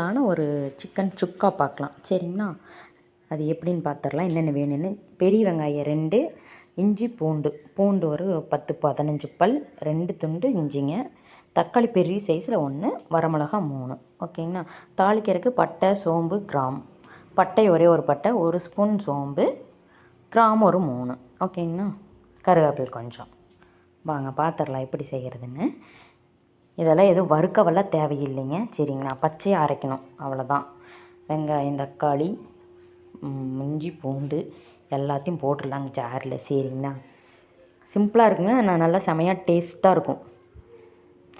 சிம்பிளான ஒரு சிக்கன் சுக்கா பார்க்கலாம் சரிங்களா. அது எப்படின்னு பார்த்துடலாம். என்னென்ன வேணும்னு பெரிய வெங்காயம் 2, இஞ்சி பூண்டு ஒரு 10-15 பல், 2 துண்டு இஞ்சிங்க, தக்காளி பெரிய சைஸில் 1, வரமிளகா 3. ஓகேங்களா. தாளிக்கிறதுக்கு பட்டை, சோம்பு, கிராம்பு. பட்டை ஒரே ஒரு பட்டை, 1 ஸ்பூன் சோம்பு, கிராம்பு ஒரு 3. ஓகேங்களா. கருவேப்பிலை கொஞ்சம். வாங்க பார்த்துடலாம் எப்படி செய்கிறதுன்னு. இதெல்லாம் எதுவும் வறுக்கவெல்லாம் தேவையில்லைங்க சரிங்களா. பச்சையாக அரைக்கணும் அவ்வளோதான். வெங்காயம், தக்காளி, இஞ்சி பூண்டு எல்லாத்தையும் போட்டுடலாங்க ஜாரில் சரிங்களா. சிம்பிளாக இருக்குங்க. நான் நல்லா செமையாக டேஸ்ட்டாக இருக்கும்.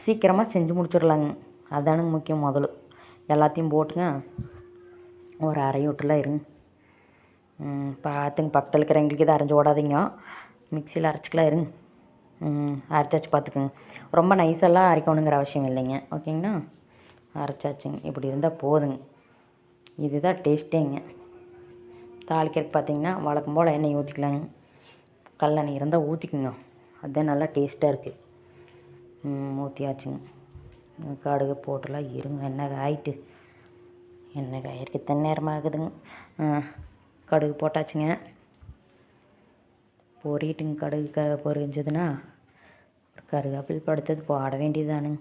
சீக்கிரமாக செஞ்சு முடிச்சிடலாங்க. அதானுங்க முக்கியம். முதல்ல எல்லாத்தையும் போட்டுங்க ஒரு அரையோட்டில் இருங்க. பார்த்துங்க பக்கத்தில் இருக்கிறவங்களுக்கு இதை அரைஞ்சி ஓடாதீங்க. மிக்சியில் அரைச்சிக்கலாம் இருங்க. அரைச்சாச்சு பார்த்துக்குங்க. ரொம்ப நைஸெல்லாம் அரைக்கணுங்கிற அவசியம் இல்லைங்க. ஓகேங்களா. அரைச்சாச்சுங்க. இப்படி இருந்தால் போதுங்க. இதுதான் டேஸ்ட்டேங்க. தாளிக்கிறதுக்கு பார்த்திங்கன்னா வழக்கம் போல் எண்ணெய் ஊற்றிக்கலாங்க. கல்லெண்ணெய் இருந்தால் ஊற்றிக்குங்க. அதுதான் நல்லா டேஸ்ட்டாக இருக்குது. ஊற்றியாச்சுங்க. கடுகு போட்டுலாம் இருங்க. எண்ணெய் காயிட்டு. எண்ணெய் காயிருக்கு தன்னேரமாக ஆகுதுங்க. கடுகு போட்டாச்சுங்க. பொரிட்டுங்க. கடுகு பொரிஞ்சதுன்னா கருவேப்பிலை படுத்தது போட வேண்டியதுதானுங்க.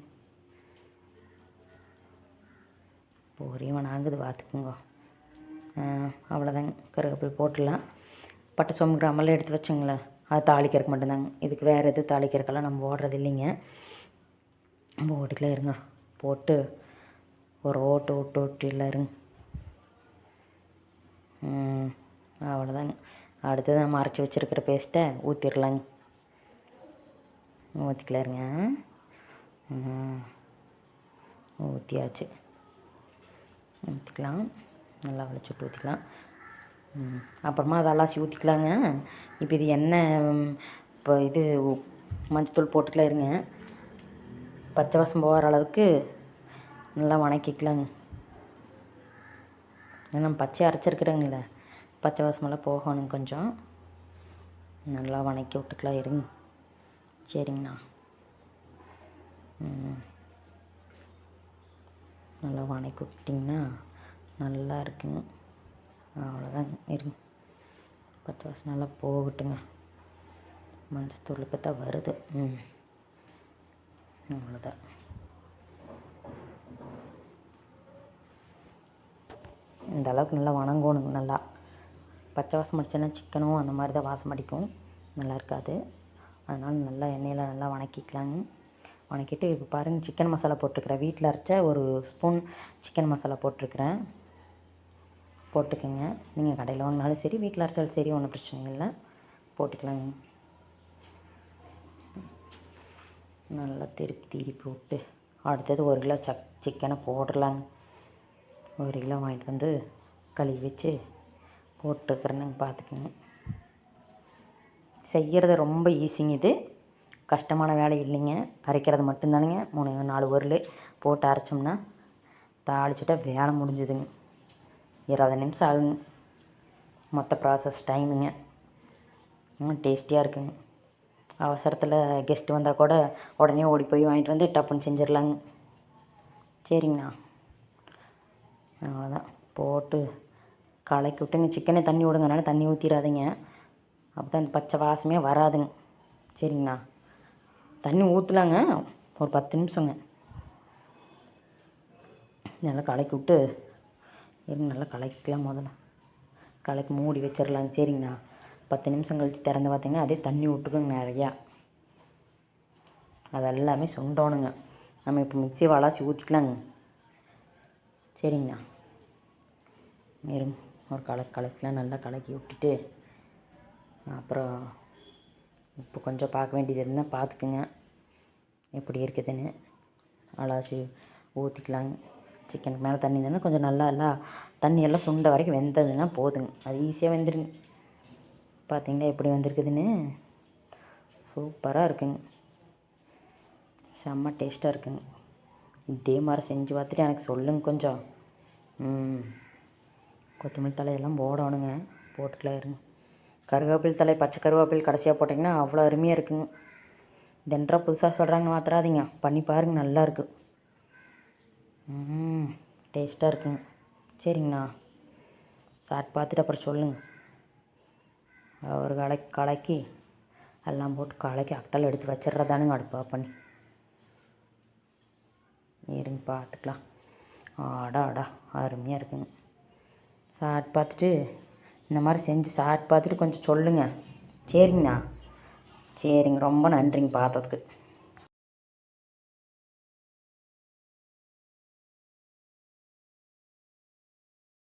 பொரியவன் ஆகுது பார்த்துக்குங்க. அவ்வளோதாங்க. கருவேப்பிலை போட்டுடலாம். பட்டை, சோம்பு, கிராம்பெல்லாம் எடுத்து வச்சுங்களேன். அது தாளிக்கிறதுக்கு மட்டும்தாங்க. இதுக்கு வேறு எதுவும் தாளிக்கிறதுக்கெல்லாம் நம்ம போடுறது இல்லைங்க. போட்டுக்கலாம் இருங்க. போட்டு ஒரு ஓட்டிலாம் இருங்க. அவ்வளோதாங்க. அடுத்தது நம்ம அரைச்சி வச்சுருக்கிற பேஸ்ட்டை ஊற்றிடலாங்க. ஊற்றிக்கலாருங்க. ஊற்றியாச்சு. ஊற்றிக்கலாம். நல்லா வலிச்சுட்டு ஊற்றிக்கலாம். அப்புறமா அதை அலாசி ஊற்றிக்கலாங்க. இப்போ இது எண்ணெய் இப்போ இது மஞ்சத்தூள் போட்டுக்கலாம் இருங்க. பச்சை வாசம் போகிற அளவுக்கு நல்லா வணக்கிக்கலாங்க. ஏன்னா நம்ம பச்சை அரைச்சிருக்கிறோங்கள, பச்சை வாசமெல்லாம் போகணும். கொஞ்சம் நல்லா வணக்கி விட்டுக்கலாம் இருங்க. சரிங்கண்ணா. நல்லா வணக்கி விட்டிங்கன்னா நல்லா இருக்குங்க. அவ்வளோதாங்க இருங்க. பச்சை வாசம் நல்லா போகட்டுங்க. மஞ்சத்தூள் பார்த்தா வருது. அவ்வளோதான். இந்த அளவுக்கு நல்லா வணங்கணுங்க. நல்லா பச்சை வாசம் அடிச்சேன்னா சிக்கனும் அந்த மாதிரி தான் வாசம் அடிக்கும். நல்லா இருக்காது. அதனால் நல்லா எண்ணெயில் நல்லா வணக்கிக்கலாங்க. வணக்கிட்டு இப்போ பாருங்கள் சிக்கன் மசாலா போட்டிருக்கிறேன். வீட்டில் அரைச்ச ஒரு ஸ்பூன் சிக்கன் மசாலா போட்டிருக்கிறேன். போட்டுக்கோங்க. நீங்கள் கடையில் வாங்கினாலும் சரி, வீட்டில் அரைச்சாலும் சரி, ஒன்றும் பிரச்சனை இல்லை. போட்டுக்கலாங்க. நல்லா திருப்பி விட்டு அடுத்தது 1 கிலோ சிக்கனை போடலாங்க. 1 கிலோ வாங்கிட்டு வந்து கழுவி வச்சு போட்டுருக்குறேன்னு பார்த்துக்கோங்க. செய்கிறது ரொம்ப ஈஸிங்க. இது கஷ்டமான வேலை இல்லைங்க. அரைக்கிறது மட்டும்தானுங்க. 3-4 உருள் போட்டு அரைச்சோம்னா தாளிச்சுட்டா வேலை முடிஞ்சுதுங்க. 20 நிமிஷம் ஆகுங்க மொத்த ப்ராசஸ் டைமுங்க. டேஸ்டியாக இருக்குங்க. அவசரத்தில் கெஸ்ட்டு வந்தால் கூட உடனே ஓடி போய் வாங்கிட்டு வந்து டப்புன்னு செஞ்சிடலாங்க. சரிங்கண்ணா. அவ்வளோதான். போட்டு கலக்கி விட்டுங்க. சிக்கனே தண்ணி விடுங்கனால தண்ணி ஊற்றிடாதீங்க. அப்போ தான் அந்த பச்சை வாசமே வராதுங்க. சரிங்கண்ணா. தண்ணி ஊற்றலாங்க. ஒரு 10 நிமிஷங்க. நல்லா கலக்கி விட்டு நல்லா கலக்கிக்கலாம். முதல்ல கலக்கி மூடி வச்சிடலாங்க. சரிங்கண்ணா. 10 நிமிஷம் கழித்து திறந்து பார்த்திங்கன்னா அதே தண்ணி விட்டுக்குங்க நிறையா. அதெல்லாமே சுண்டோணுங்க. நம்ம இப்போ மிக்ஸி அலாசி ஊற்றிக்கலாங்க. சரிங்கண்ணா. இருங்க. ஒரு கலக்கலாம். நல்லா கலக்கி விட்டுட்டு அப்புறம் உப்பு கொஞ்சம் பார்க்க வேண்டியது இருந்தால் பார்த்துக்குங்க எப்படி இருக்குதுன்னு. அலாசி ஊற்றிக்கலாங்க. சிக்கனுக்கு மேலே தண்ணி தானே கொஞ்சம் நல்லா தண்ணியெல்லாம் சுண்ட வரைக்கும் வெந்ததுன்னா போதுங்க. அது ஈஸியாக வெந்துடுங்க. பார்த்திங்களா எப்படி வந்திருக்குதுன்னு. சூப்பராக இருக்குங்க. செம்ம டேஸ்ட்டாக இருக்குங்க. இதே மாதிரி செஞ்சு பார்த்துட்டு எனக்கு சொல்லுங்க கொஞ்சம். கொத்தமல்லி தலையெல்லாம் போடணுங்க. போட்டுக்கலாம் இருங்க. கருவேப்பிலை தலை, பச்சை கருவேப்பிலை கடைசியாக போட்டிங்கன்னா அவ்வளோ அருமையாக இருக்குங்க. தென்றா புதுசாக சொல்கிறாங்க மாத்திராதீங்க. பண்ணி பாருங்கள். நல்லாயிருக்கு. டேஸ்ட்டாக இருக்குங்க. சரிங்கண்ணா, சாப்பிட்டு பார்த்துட்டு அப்புறம் சொல்லுங்கள். ஒரு கலக்கி எல்லாம் போட்டு கலக்கி அக்கட்டால் எடுத்து வச்சிட்றதானுங்க அடுப்பு ஆஃப் பண்ணி. இருங்க பார்த்துக்கலாம். அடா அருமையாக இருக்குங்க. சாப்பிட்டு பார்த்துட்டு இந்த மாதிரி செஞ்சு சாப்பிட்டு பார்த்துட்டு கொஞ்சம் சொல்லுங்கள். சரிங்கண்ணா, சரிங்க, ரொம்ப நன்றிங்க பார்த்ததுக்கு.